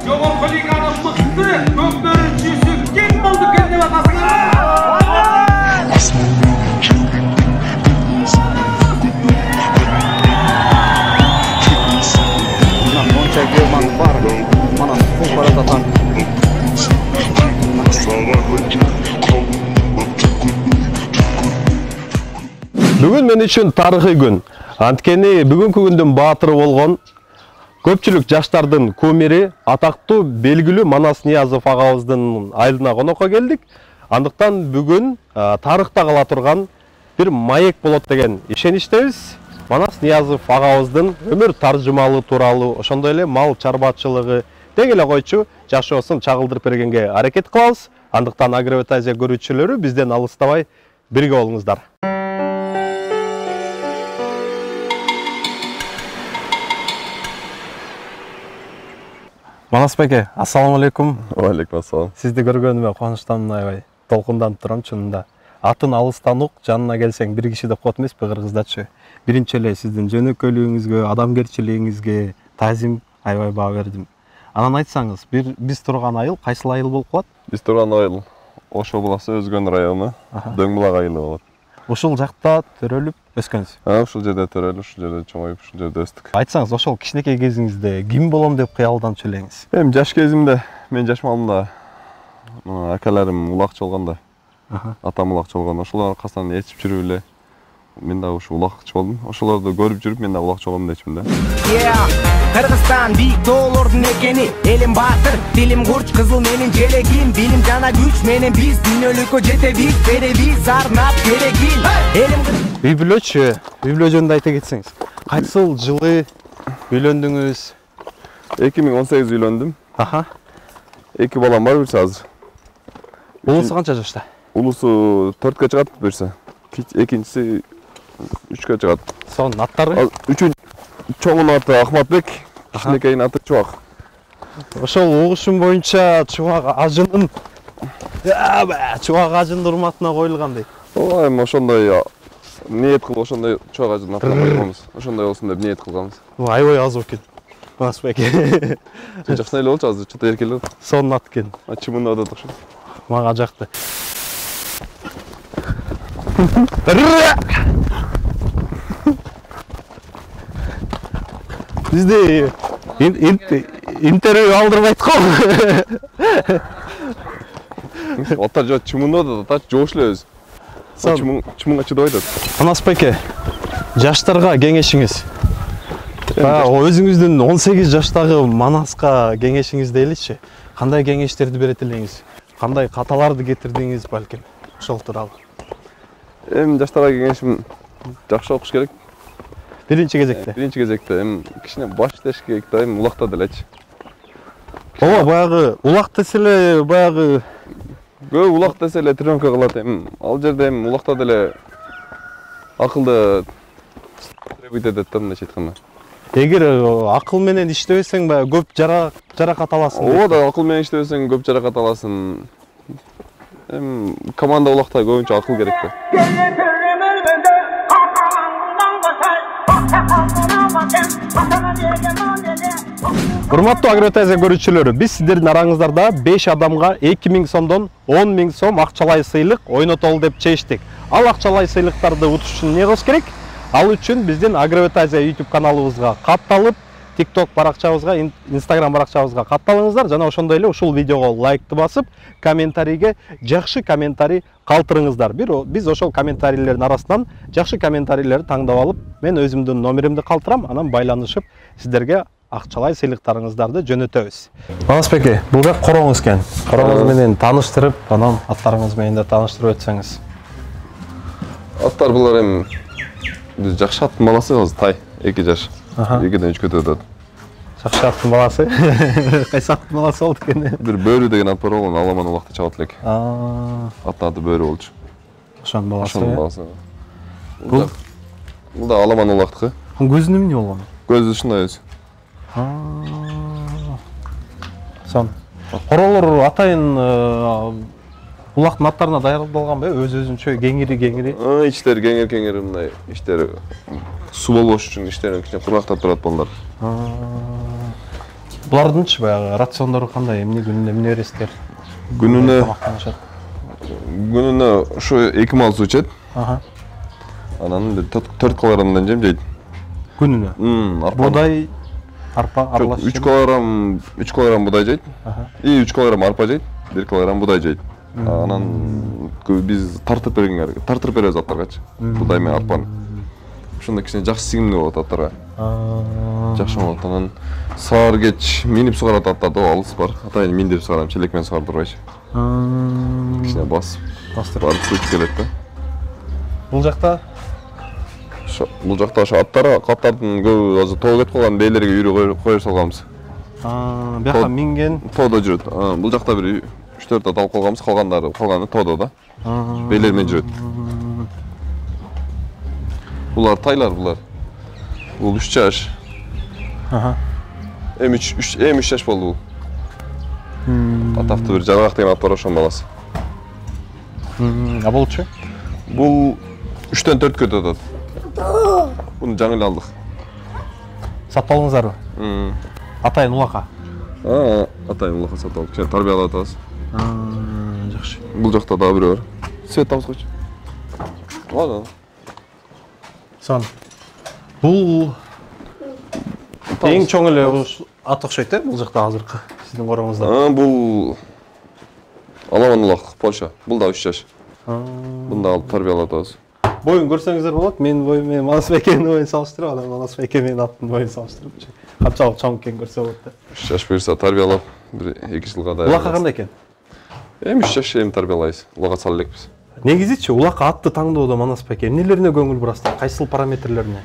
Жогорку лиганын мыкты көктөрүн чүйсүп ким болду экен деп атасыңар? Монча герман бар. Мана фул баратatan. Бүгін мен үшін тарихи күн. Анткени бүгүнкү күндүн баатыры болгон көпчүлүк жаштардын көмүрү атактуу белгилүү Манас Ниязов агабыздын айылына конокко келдик. Андыктан бүгүн тарыхта кала турган бир маек болот деген ишеничтебиз. Манас Ниязов агабыздын өмүр таржымалы тууралуу, ошондой эле мал чарбачылыгы дең эле койчу жашоосун чагылдырып бергенге аракет кылабыз. Андыктан Агровет Азия көрүүчүлөрү бизден алыстабай бирге болуңуздар. Манас байке, ассаламу алейкум. Алейкум ассалам. Сизди көргөнүмө кубанычтамын аябай. Толкунданып турам чынында. Атын алыстан ук, жанына келсең бир киши деп коет эмеспи кыргыздачы. Биринчи эле сиздин жөнөкөйлүгүңүзгө, адамгерчилигиңизге таазим аябай баа бердим. Анан айтсаңыз, биз турган айыл кайсыл айыл болуп калат? Биз турган айыл Ошо буласы Өзгөн району, Дөңбулак айылы болот. Ушул жакта төрөлүп өскөнсүз? Ушул жерде төрөлүп, ушул жерде чоңоюп, ушул жерде өстүк. Айтсаңыз, ошол кичинекей кезиңизде ким болом деп кыялданчу элеңиз? Эми жаш кезимде, мен жаш малымда акаларым улакчы болгондо, атам улакчы болгондо, ошолор аркасынан ээрчип жүрүп эле мен да ушу улакчы болдум. Ошолорду көрүп жүрүп мен да улакчы болом дечмин да. Кыргызстан бийик тоолордун экени, элим баатыр, тилим курч, кызыл менин желегим, билим жана күч менен биз дүйнөлүккө жетебиз, беребиз арнап керегин. Элим үй бүлө жөнүндө айта кетсеңиз. Кайсыл жылы үйлөндүңүз? 2018 үйлөндүм. 2 балам бар бирсе азыр. Улусу канча жашта? Улусу 4кө чыгат бирсе. Экинчиси 3кө чыгат. Сонун аттары? Чоңун аты Ахматбек, кичинекейин аты Чубак. Ошол угушум боюнча Чубак ажынын урматына коюлган дейт. Ооба, эми ошондой ниет кылып, ошондой Чубак ажынын атына койгонбуз. Ошондой болсун деп ниет кылганбыз. Аябай аз болуп кетти. Манас байке. Жакшы эле болчу, азыр чөтө эркелеп. Сонун ат экен. Чымында атат окшойт. Мага жакты. Бизди интервью алдырбайт го. Аттар жок, чымында атат, жоош эле өзү. Чымынга чыдабай атат. Манас байке, жаштарга кеңешиңиз. Өзүңүздүн 18 жаштагы Манаска кеңешиңиз дейличи. Кандай кеңештерди берет элеңиз? Кандай каталарды кетирдиңиз балким? Ошол тууралуу. Эми жаштарга кеңешим жакшы окуш керек. Биринчи кезекте. Биринчи кезекте эми кичине баш иштеш керек да, эми улакта делечи. Ооба, баягы улак десе эле, баягы көп улак десе эле тренка кылат эми. Ал жерде эми улакта деле акылды требует этет да, мындайча айтканда. Эгер акыл менен иштебесең, баягы көп жаракат аласың. Ооба да, акыл менен иштебесең көп жаракат аласың. Эми команда улакта көбүнчө акыл керек да. Урматтуу Агровет Азия көрүүчүлөрү, биз сиздердин араңыздарда 5 адамга 2000 сомдон 10.000 сом акчалай сыйлык ойнотолу деп чечтик. Ал акчалай сыйлыктарды утуш үчүн эмне кылыш керек? Ал үчүн биздин Агровет Азия YouTube каналыбызга катталып, TikTok баракчабызга, Instagram баракчабызга катталыңыздар жана ошондой эле ушул видеого лайкты басып, комментарийге жакшы комментарий калтырыңыздар. Биз ошол комментарийлердин арасынан жакшы комментарийлерди тандап алып, мен өзүмдүн номеримди калтырам, анан байланышып сиздерге акчалай сыйлыктарыңыздарды жөнөтөбүз. Манас байке, бул да короңуз экен. Короңуз менен тааныштырып, анан аттарыңыз менен да тааныштырып өтсөңүз. Аттар булар эми биз жакшы аттын баласы азыр тай, 2 жаш. 2ден 3кө өтөт. Жакшы аттын баласы. Кайсы аттын баласы болду экен? Бир бөрү деген ат бар болгон, аламан улакта чабат элек. Аттын аты бөрү болчу. Ошонун баласы. Ошонун баласы. Бул да аламан улактыкы. Көзүнүн эмне болгон? Көзү ушундай өзү. Сон. Королор атайын улактын аттарына даярдалганбы? Өз-өзүнчө кеңири. Иштери кеңири мындай, иштери суу болбош үчүн иштерин кичине кургактап турат балдар. Булардынчы баягы рациондору кандай? Эмне күнүнө эмне бересиздер? Күнүнө ушу 2 мал суу ичет. Анан 4 килограммдан жем жейт. Күнүнө? Будай, арпа, аралаш. 3 килограмм будай жейт. И 3 килограмм арпа жейт, 1 килограмм будай жейт. Анан биз тартып беребиз аттаргачы. Будай менен арпаны. Ошондо кичине жакшы сиңимдүү болот аттарга. Жакшы болот. Анан саар кеч минип сугарат аттарды, алыс бар. Атайын миндирип сугарам, челек менен сугардырбайчы. Кичине басып барып суу ичип келет да. Бул жакта ошо каттардын көбү азыр тоо кетип калган бээлерге үйрө коюп салганбыз. Бияка минген тоодо жүрөт. Бул жакта бир 3-4 ат алып калганбыз, калганы тоодо да. Бээлер менен жүрөт. Булар тайлар булар. Бул 3 жаш. Эми 3 жаш болду бул. Атақты бір жарғақ деген ат бар, ошонун баласы. А болчу? Бул 3-төн 4 көтө атат. Буну жаңы эле алдык. Сатып алдыңыздарбы? Атайын улака. Атайын улака сатып алдык. Кичине тарбиялап атабыз. Жакшы. Бул жакта дагы бирөө бар. Свет табыз койчу. Ладно. Сон. Бул эң чоң эле ат окшойт э? Бул жакта азыркы сиздин короңузда. Бул аламан улак, Польша. Бул да 3 жаш. Буну да алып тарбиялап атабыз. Боюн көрсөңүздөр болот. Менин боюм менен Манас Бекенин боюн салыштырып, анан Манас Беке менин аттын боюн салыштырып. Канчалык чоң экен көрсө болот да. 3 жаш буюрса тарбиялап, бир 2 жылга да. Улака кандай экен? Эми 3 жаш эми тарбиялайбыз. Улакка сала элекпиз. Негизичи улака атты таңдоодо Манас Беке эмнелерине көңүл бурасыздар? Кайсыл параметрлерине?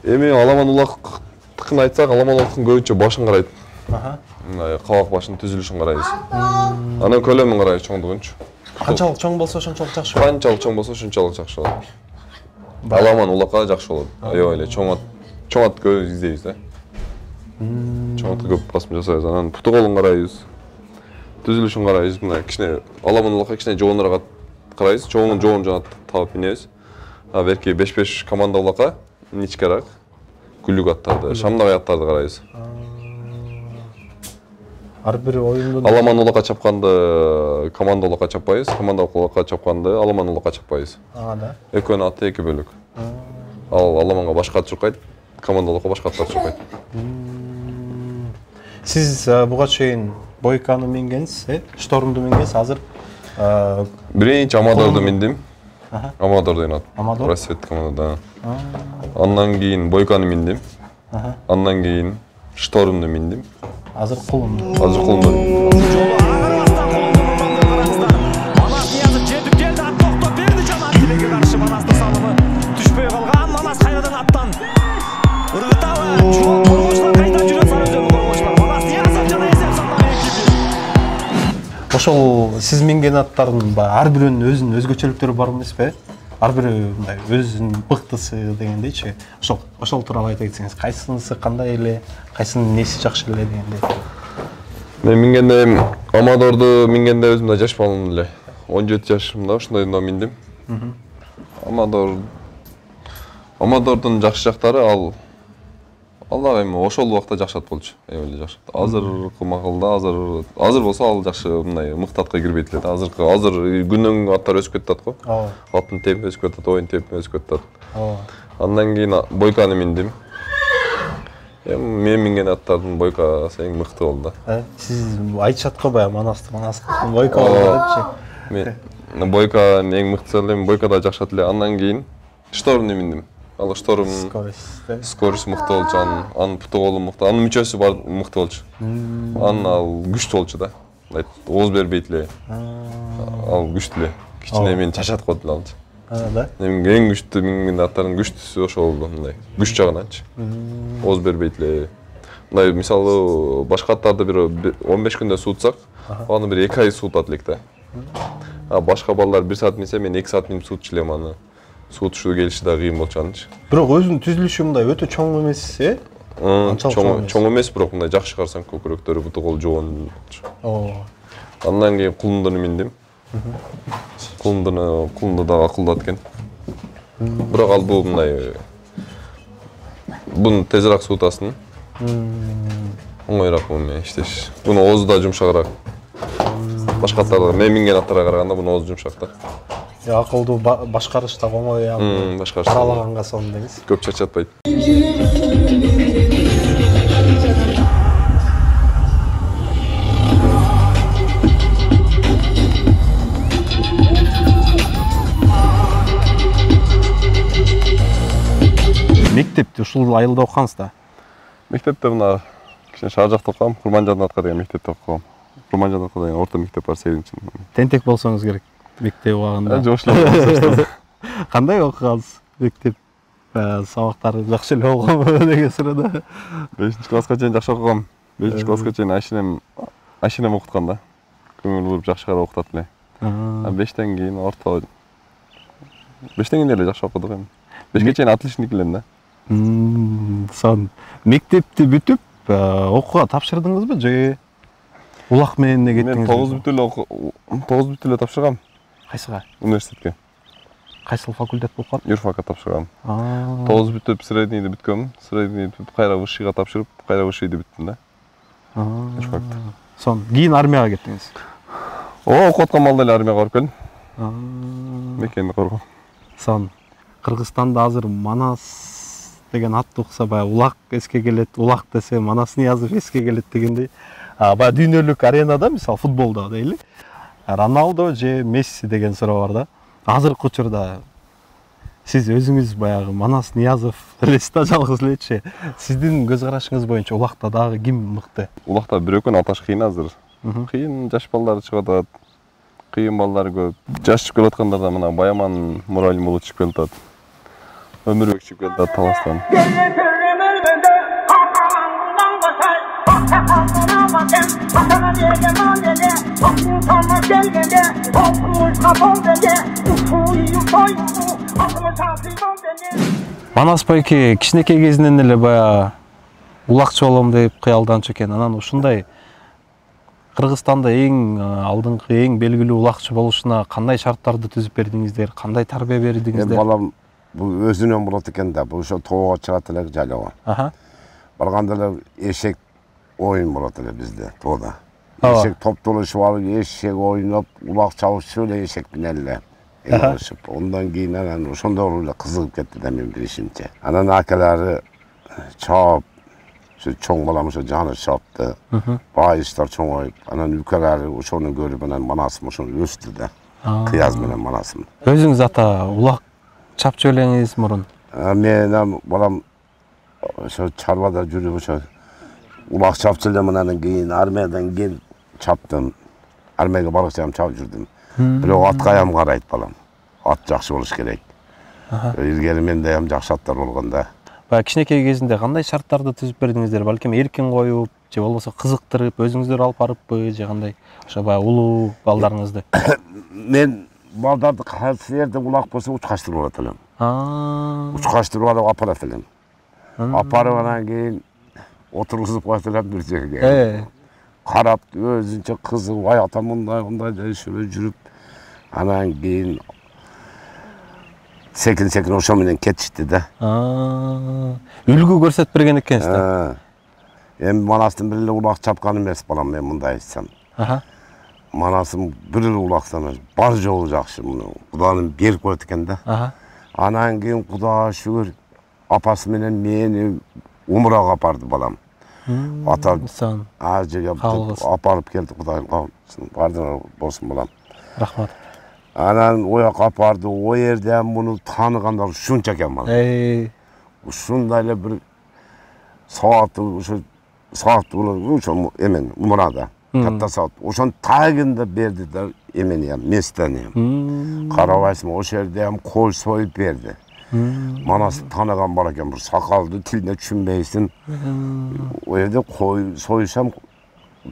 Эми аламан улактыкын айтсак, аламан улактын көбүнчө башын карайт. Кабак башынын түзүлүшүн карайбыз. Анан көлөмүн карайбыз, чоңдугунчу. Канчалык чоң болсо ошончолук жакшы. Канчалык чоң болсо ошончолук жакшы болот. Аламан улакка жакшы болот. Аябай эле чоң ат көп издейбиз да. Чоң атты көп басым жасайбыз. Анан путу колун карайбыз. Түзүлүшүн карайбыз. Мына кичине аламан улакка кичине жоонораак карайбыз. Жоон жана таап минебиз. А берки 5-5 команда улакка ничкераак күлүк аттарды, шамдагай аттарды карайбыз. Ар бир оюндун аламан улакка чапканды команда улакка чаппайбыз, команда улакка чапканды аламан улакка чаппайбыз. Да. Экөөнүн аты эки бөлөк. Ал аламанга башка ат чуркайт, команда улакка башка аттар чуркайт. Сиз буга чейин Бойканы мингенсиз, Штормду мингенсиз, азыр биринчи Амадорду миндим. Амадор деген ат. Амадор? Рассвет командада. Андан кийин Бойканы миндим. Андан кийин Штормду миндим. Азыр Кулунду. Азыр Кулунду. Ошол сиз минген аттардын ар бирөөнүн өзүнүн өзгөчөлүктөрү бар эмеспи? Ар бирөө мындай өзүнүн быктысы дегендейчи. Ошол тууралуу айта кетсеңиз, кайсынысы кандай эле, кайсынын неси жакшы эле дегендей. Мен мингенде Амадорду мингенде өзүм да жаш балым эле. 17 жашымда ошондойдо миндим. Амадордун жакшы жактары ал эми ошол убакта жакшы ат болчу. Эле жакшы. Азыркы макалда азыр болсо ал жакшы мындай мыкты атка кирбейт эле. Азыр күндөн аттар өсүп кетет го. Аттын темпи өсүп кетет, оюн темпи өсүп кетет. Андан кийин Бойканы миндим. Мен минген аттардын Бойкасы эң мыкты болду да. Сиз айтышат го баягы Манастын Бойка болду депчи. Мен Бойканын эң мыктысы эле, Бойкада жакшат эле. Андан кийин Штормду миндим. Ал Шторм скорость мыкты болчу, анын путу колу мыкты, анын мүчөсү бар мыкты болчу. Ал күчтүү болчу да. Ооз бербейт эле. Ал күчтүү эле. Кичине мени чачат кылат эле алчы. Да. Эң күчтүү минген аттардын күчтүүсү ошол болду, мындай. Күч жагынанчы. Ооз бербейт эле. Мындай мисалы башка аттарды бир 15 күндө суутсак, аны бир 2 ай суутат элек да. Башка балдар 1 саат минсе, мен 2 саат минип суутчу элем аны. Суутушу келиши да кыйын болчу анчы. Бирок өзүнүн түзүлүшү мындай өтө чоң эмес, э? Чоң эмес, бирок мындай жакшы карасаң көкүрөктөрү, буту кол жоон. Андан кийин Кулундуну миндим. Кулунду дагы акылдуу ат экен. Бирок ал бул мындай буну тезирээк суутасын. Оңойраак буну иштеш. Буну оозу да жумшагыраак. Башка аттарга, мен минген аттарга караганда буну оозу жумшак да. Акылдуу башкарыш да оңой, Башкарыш. каралаганга сонун деңиз. Көп чачатпайт. Мектепте ушул айылда окугансыз да? Мектепте мына кичине шаар жакта окугам, Курманжанатка деген мектепте окугам. Курманжанатка деген орто мектеп бар, 8-чи. Тентек болсоңуз керек мектеп убагында. Жок эле. Кандай окугансыз мектеп сабактары жакшы эле болгонбу деген суроодо? 5-чи класска чейин жакшы окугам. 5-чи класска чейин ашинем окуткан да. Көңүл буруп жакшы карап окутат эле. 5тен кийин орто 5тен кийин эле жакшы окудук эми. 5ке чейин отличник элем да. Сон мектепти бүтүп окууга тапшырдыңызбы же улак менен Мен кеттиңизби? 9 бүт эле тапшыргам Кайсыга? университетке. Кайсыл факультет болуп калат? Юрфакка тапшыргам. 9 бүтүп среднийди бүткөм. Среднийди бүтүп кайра высшийга тапшырып, кайра высшийди бүттүм да. Юрфакта. Сон кийин армияга кеттиңиз. Окуп аткан балда эле армияга барып келдим. Мекенди коргоп. Сон Кыргызстанда азыр Манас деген атты укса баягы улак эске келет, улак десе Манас Ниязов эске келет дегендей. Баягы дүйнөлүк аренада, мисалы футболдо дейли, Роналдо же Месси деген суроо бар да. Азыркы учурда сиз өзүңүз баягы Манас Ниязов элесиз да, жалгыз элечи. Сиздин көз карашыңыз боюнча улакта дагы ким мыкты? Улакта бирөкөн аташ кыйын азыр. Кыйын жаш балдар чыгып атат. Кыйын балдар көп. Жаш чыгып келаткандарда мына Баяман Муралим уулу чыгып келатат. Өмүрбек чыгып келатат Таластан. Манас байке кичинекей кезинен эле баягы улакчы болом деп кыялданчу экен. Анан ушундай Кыргызстанда эң алдыңкы, эң белгилүү улакчы болушуна кандай шарттарды түзүп бердиңиздер, кандай тарбия бердиңиздер? Балам бул өзүнөн болот экен да, бул ошо тоого чыгат эле жайлоого. Барганда эле эшек оюн болот эле бизде тоодо. Эшек топтолушуп алып, эшек оюнап, улак чабышып эле эшек менен эле ырышып. Ондан кийин анан ошондо эле кызыгып кетти да мен билишимче. Анан акалары чаап, чоң балам ошо жаны чапты. Байыштар чоңоюп, анан үлкөлөрү ошону көрүп анан Манасым ошону өстү да. Кыяз менен Манасым. Өзүңүз ата улак чапчу элеңиз мурун? Мен балам ошо чарбада жүрүп ошо улак чапчу элем, анан кийин армиядан келип чаптым. Армияга балыкчам чапып жүрдүм. Бирок атка аям карайт балам. Ат жакшы болуш керек. Илгери менде ham жакшы аттар болгон да. Баягы кичинекей кезинде кандай шарттарды түзүп бердиңиздер? Балким эркин коюп, же болбосо кызыктырып, өзүңүздөр алып барыппы, же кандай? Ошо баягы улуу балдарыңызды. Мен балдарды кайсы жерде улак болсо учкаштырып алат элем. Учкаштырып алып апарат элем. Апарып анан кийин отургузуп коет элем бир жерге. Карап өзүнчө кызыгып, ай ата мындай дешип жүрүп, анан кийин секин ошо менен кетишти да. Үлгү көрсөтүп берген экенсиз да. Эми Манастын бир эле улак чапкан эмес балам, мен мындай айтсам. Манасым бир эле улаксан эмес, бар жолу жакшы муну. Куданын берип коет экен да. Анан кийин Кудайга шүгүр апасы менен мени умрага апарды балам. Ата ажыга апарып келди, Кудайым бардыңар болсун балам. Рахмат. Анан ояка апарды, о жерде муну тааныгандар ушунча экен балам. Ушундай эле бир саат ошо ошо эмен умрада. Катта саат. Ошонун тагында берди да эмени местени. Карабайсың, ошол жерде кой союп берди. Манас тааныган бар экен, бир сакалды тилине түшүнбөйсүң. О жерде кой союшам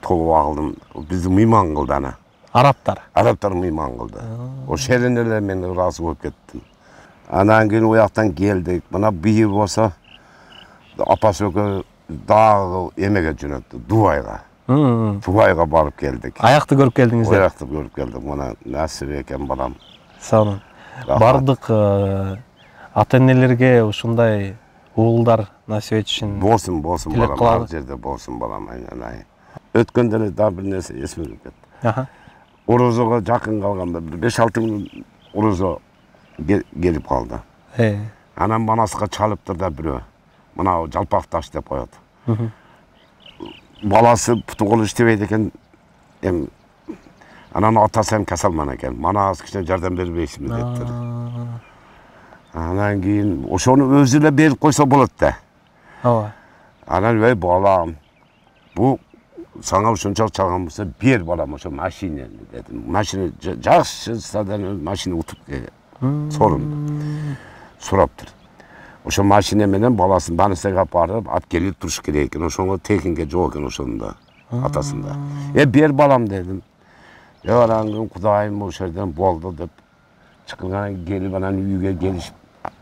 толуп агылдым. Биздин мыйман кылды ана. Арабтар мыйман кылды. Ошол жерден эле мен ыраазы болуп кеттим. Анан кийин ояктан келдик. Мына бийи болсо апасы экөө дагы эмеге жөнөттү, Дубайга. Дубайга барып келдик. Аякты көрүп келдиңиздер? Аякты көрүп келдик. Мына насип экен балам. Сонун. Бардык ата-энелерге ушундай уулдар насип етишин. Болсын Тілек балам, қылады. ар жерде болсын балам, айналайын. Өткенде да бір нәрсе есіме кетті. Аха. Орозоға жақын қалғанда бір 5-6 күн Орозо келіп қалды. Анам манасқа чалып тұр да біреу. Мынау жалпақ таш деп қояды. Баласы пұты қолы іштебейді екен. Ананы атасы hem касалман екен. Манас кішкене жардам бербейсің депті. Анан кейін ошоны өзі эле беріп қойса болады да. Ооба. Анан ой балам, бұл саңа ушунчалык чалган болса бер балам ошо машинени дедим. Машина жакшы садан машина утуп сураптыр. Ошо машина менен баласын больницага апарып, алып келип туруш керек экен. Ошого текинге жок экен ошондо атасында. Бер балам дедим. Анан Кудайым ошол жерден болду деп чыккандан келип анан үйгө келишип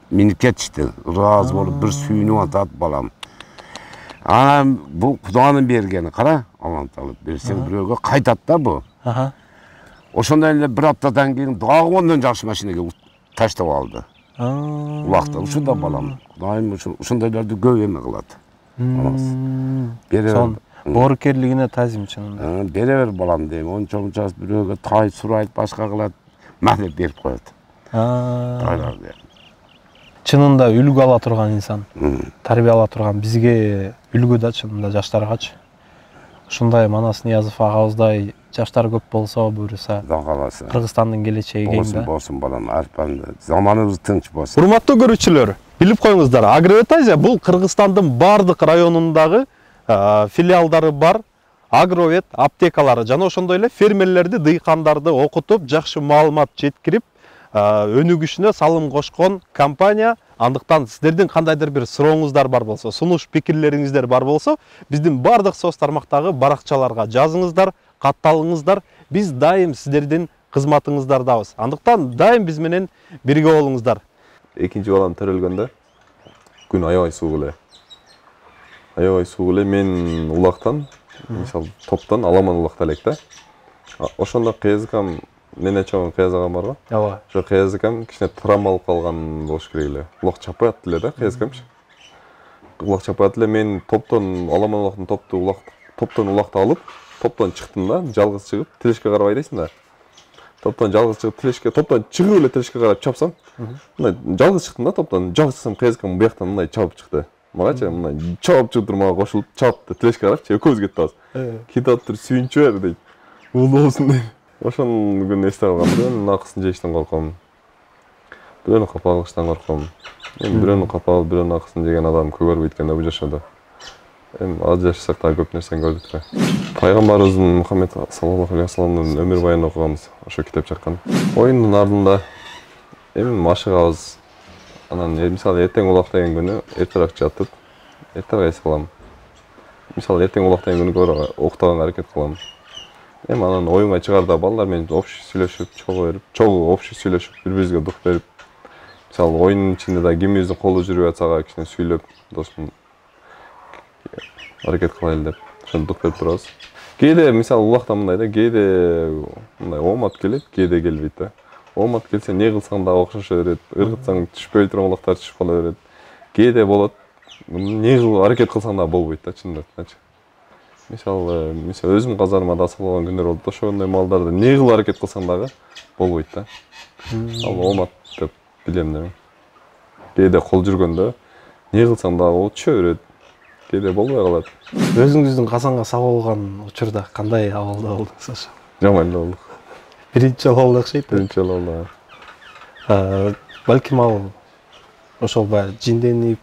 минип кетишти. Ыраазы болуп бир сүйүнүп атат балам. Анан бул Кудайдын бергени, кара, Аллах Таала берсең бирөөгө кайтат да бу. Ошондой эле бир аптадан кийин дагы ондон жакшы машинеге таштап алды. Улакта ушунда балам. Кудайым ушундайларды көп эме кылат. Сон боорукерлигине тазим чынында. Бере бер балам дейм. Ончо-ончо бирөөгө тай сурайт, башка кылат. Махнет берип коет. Чынында үлгү ала турган инсан, тарбия ала турган бизге үлгү да чынында жаштаргачы. Ушундай Манас Ниязов агабыздай жаштар көп болсо буюрса, Кыргызстандын келечеги кең да. Болсун балам, арпанды. Заманыбыз тынч болсун. Урматтуу көрүүчүлөр, билип коюңуздар, Агроэтазия бул Кыргызстандын бардык районундагы филиалдары бар агровет аптекалары жана ошондой эле фермерлерди, дыйкандарды окутуп, жакшы маалымат жеткирип, өнүгүшүнө салым кошкон компания. Андыктан сиздердин кандайдыр бир сурооңуздар бар болсо, сунуш пикирлериңиздер бар болсо, биздин бардык соц тармактагы баракчаларга жазыңыздар, катталыңыздар. Биз дайым сиздердин кызматыңыздардабыз. Андыктан дайым биз менен бирге болуңуздар. Экинчи балам төрөлгөндө күн аябай суук эле. Аябай суук эле мен улактан, мисалы топтон аламан улакта элек да. Ошондо КСКам мен чоң КСКам бар го. Ооба. Ошо КСКам кичине травма алып калган болуш керек эле. Улак чапат эле да КСКамчы. Улак чапат эле мен топтон аламан улактын топтон улакты алып, топтон чыктым да, жалгыз чыгып, тилешке карап айдайсың да. Топтон жалгыз чыгып, тилешке, топтон чыгып эле тилешке карап чапсам, мындай жалгыз чыктым да топтон, жалгыз чыксам КСКам буяктан мындай чабып чыкты. Магачы мындай чабып чыгып турмага кошулуп, чапты, тилешке карап, экөөбүз кеттик азыр. Кетип туруп сүйүнчү бер дейт. Болбосун дейт. Ошон күн эсте калган, бирөөнүн акысын жеиштен корком. Бирөөнү капа кылыштан корком. Эми бирөөнү капа алып, бирөөнүн акысын жеген адам көп көрбөйт экен да бул жашоодо. Эми аз жашасак да көп нерсени көрдүк да. Пайгамбарыбыздын Мухаммед саллаллаху алейхи вассаламдын өмүр баянын окуганбыз, ошо китеп чыккан. Оюндун ардында эми машыгабыз. Анан мисалы эртең улак деген күнү эртерээк жатып, эртерээк эс кылам. Мисалы эртең улак деген күнү уктаганга аракет кылам. Эми анан оюңа чыгарда балдар менен общий сүйлөшүп, чогуу общий сүйлөшүп, бири-бирибизге дук берип, мисалы оюндун ичинде да кимибиздин колу жүрүп атсага кичине сүйлөп, досум аракет кылайлы деп, ошону дук берип турабыз. Кээде мисалы улакта мындай да, кээде мындай оомат келет, кээде келбейт да. Оомат келсе не кылсаң да окшошо берет, ыргытсаң түшпөй турган улактар түшүп кала берет. Кээде болот, не кылып аракет кылсаң да болбойт да, чындап. Мисалы өзүм казарыма да салган күндөр болду. Ошондой малдарды не кылып аракет кылсаң дагы болбойт да. Ал оомат деп билем да. Кээде кол жүргөндө не кылсаң дагы ол түшө берет. Кээде болбой калат. Өзүңүздүн казанга сабылган учурда кандай абалда болдуңуз ошо? Жаман эле болдук. Биринчи жолу болду окшойт. Биринчи жолу болду. Балким ал ошол баягы жинденип,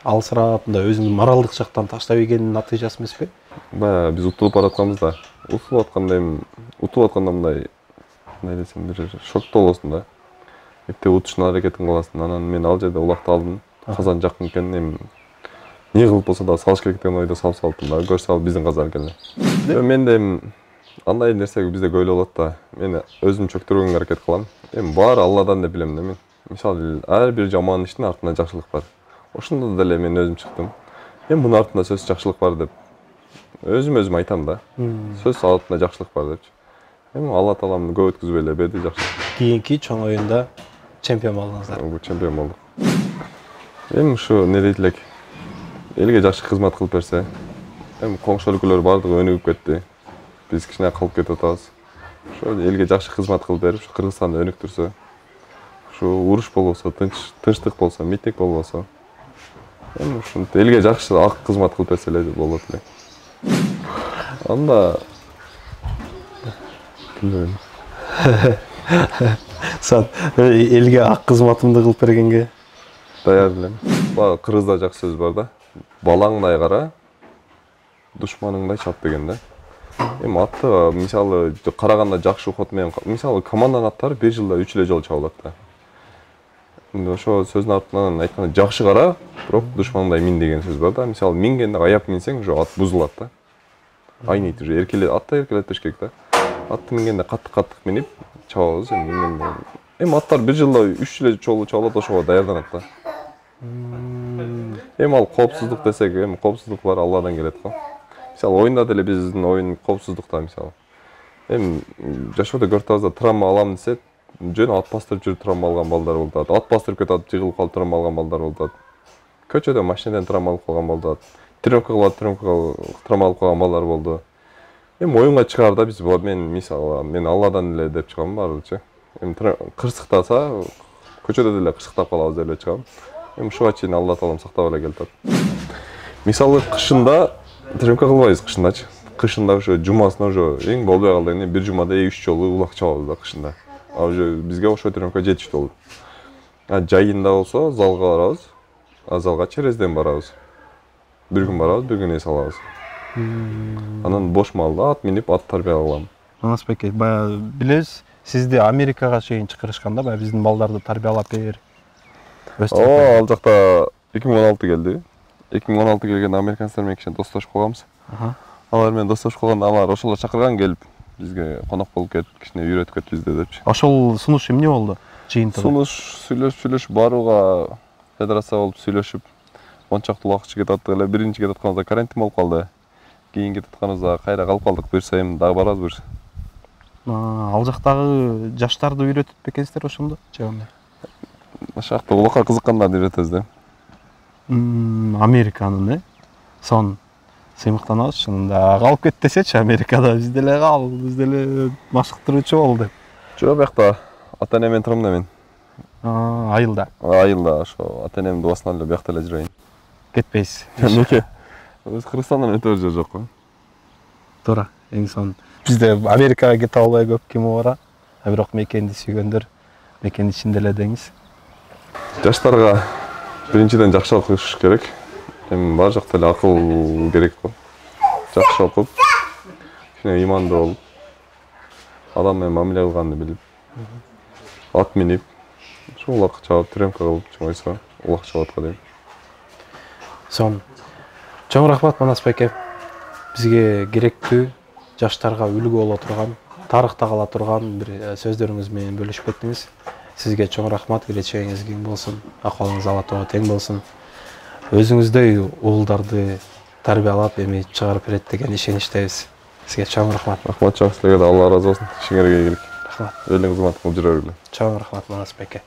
алсырап, мындай өзүнүн моралдык жактан таштап ийгенин натыйжасы эмеспи? Баягы биз утулуп баратканбыз да. Утулуп атканда мындай десем бир шокто болосуң да. Эптеп утушуна аракетин кыласың. Анан мен ал жерде улакты алдым. Казан жакын экен, эми не кылып болсо да салыш керек деген ойдо салып салдым да. Көрсө ал биздин казан экен. Мен да андай нерсе бизде көп эле болот да. Мен өзүм чөктүргөнгө аракет кылам. Эми баары Алладан деп билем да мен. Мисалы ар бир жаман иштин артында жакшылык бар. Ошондо деле мен өзүм чыктым. Эми бунун артында сөзсүз жакшылык бар деп өзүм айтам да. Сөз артында жакшылык бар депчи. Эми Алла Таалам көп өткүзбөй эле берди жакшылык. Кийинки чоң оюнда чемпион болдуңуздар. Чемпион болдук. Эми ушу не дейт элек. элге жакшы кызмат кылып берсе. Эми коңшу өлкөлөр бардыгы өнүгүп кетти. Биз кичине калып кетип атабыз. Ошо элге жакшы кызмат кылып берип, Кыргызстанды өнүктүрсө, ушу уруш болбосо, тынчтык болсо, митинг болбосо, эми ушинтип элге жакшы ак кызмат кылып берсе эле болот эле. Анда билбейм. Сен элге ак кызматымды кылып бергенге Даяр элем. Баягы кыргызда жакшы сөз бар да. Балаңдай кара, душманыңдай чап деген да. Эми атты мисалы караганда жакшы ухат менен, мисалы команданын аттары 1 жылда 3 эле жолу чабылат да. Ошо сөздүн артынан айтканда жакшы кара, бирок душманыңдай мин деген сөз бар да. Мисалы мингенде аяп минсең, ошо ат бузулат да. Айнейт уже атты эркелетиш керек да. Атты мингенде каттык минип чабабыз, мингенде. Эми аттар 1 жылда 3 эле жолу чабылат, ошого даярданат да. Эми ал коопсуздук десек, эми коопсуздук бар Алладан келет го. Мисалы оюнда деле биздин оюн коопсуздукта мисалы. Эми жашоодо көрүп атабыз да, травма алам десе, жөн ат бастырып жүрүп травма алган балдар болуп атат. Ат бастырып кетип атып жыгылып калып травма алган балдар болуп атат. Көчөдө машинадан травма алып калган балдар, тренировка кылып травма алып калган балдар болду. Эми оюнга чыгарда биз мен мисалы мен Алладан эле деп чыгам баардыкчы. Эми кырсыктаса, көчөдө деле кырсыктап калабыз деп эле чыгам. Эми ушуга чейин Алла таалам сактап эле келатат. Мисалы кышында тренировка кылбайбыз кышындачы. Кышында ошо жумасына ошо эң болбой калды, бир жумада 2-3 жолу улак чабабыз да кышында. А уже бизге ошо тренировка жетиштүү болду. Жайында болсо залга барабыз. Залга черезден барабыз. Бир күн барабыз, бир күн эс алабыз. Анан бош маалда ат минип ат тарбия кылам. Манасбек, баягы билебиз, сизди Америкага чейин чакырышканда, баягы биздин балдарды тарбиялап бер. Ал жакта 2016 келди. 2016 келгенде американецтер менен кичине достошуп калганбыз. Алар менен достошуп калганда алар ошолор чакырган келип, бизге конок болуп кетип, кичине үйрөтүп кетибизди депчи. Ошол сунуш эмне болду? Жыйынтыгы. Сунуш сүйлөшүп барууга федерация болуп сүйлөшүп, мончактуу убакыт кетип аттык эле. Биринчи кетип атканыбызда карантин болуп калды. Кийин кетип атканыбызда кайра калып калдык, буюрса эми дагы барабыз буюрса. Ал жактагы жаштарды үйрөтүп бекенсиздер ошондо? Же кандай? Ошакта улакка кызыккандарды үйрөтөбүз да. Американын, сон сыймыктанабыз чынында. Калып кет десечи Америкада, биз деле кал, биз деле машыктыруучу бол деп. Жок, бияқта ата-эне менен турам да мен. Айылда. Айылда ошо ата-энемдин басынан эле бияқта эле жүрөйүн. Кетпейсиз. Неке? Биз Кыргызстандан өтө жер жок го. Туура, эң сон. Бизде Америкага кете албай көп ким бара. Бирок мекенди сүйгөндөр мекенди ичинде эле деңиз. Жаштарга биринчиден жакшы окуш керек. Эми бар жакта эле акыл керек го. Жакшы окуп, кичине ыймандуу болуп, адам менен мамиле кылганды билип, ат минип, ошо улак чабып, тренировка кылып чыгайса, улак чабатка дейм. Сон. Чоң рахмат Манасбек. Бизге керектүү, жаштарга үлгү боло турган, тарыхта кала турган бир сөздөрүңүз менен бөлүшүп кеттиңиз. Сизге чоң рахмат, келечегиңиз кең болсун, акыбалыңыз Алла Таала тең болсун. Өзүңүздөй уулдарды тарбиялап эми чыгарып берет деген ишеничтебиз. Сизге чоң рахмат. Рахмат, силерге да Алла ыраазы болсун. Ишиңерге ийгилик. Рахмат. Элиң кызмат кылып жүрө бергиле. Чоң рахмат Манасбек.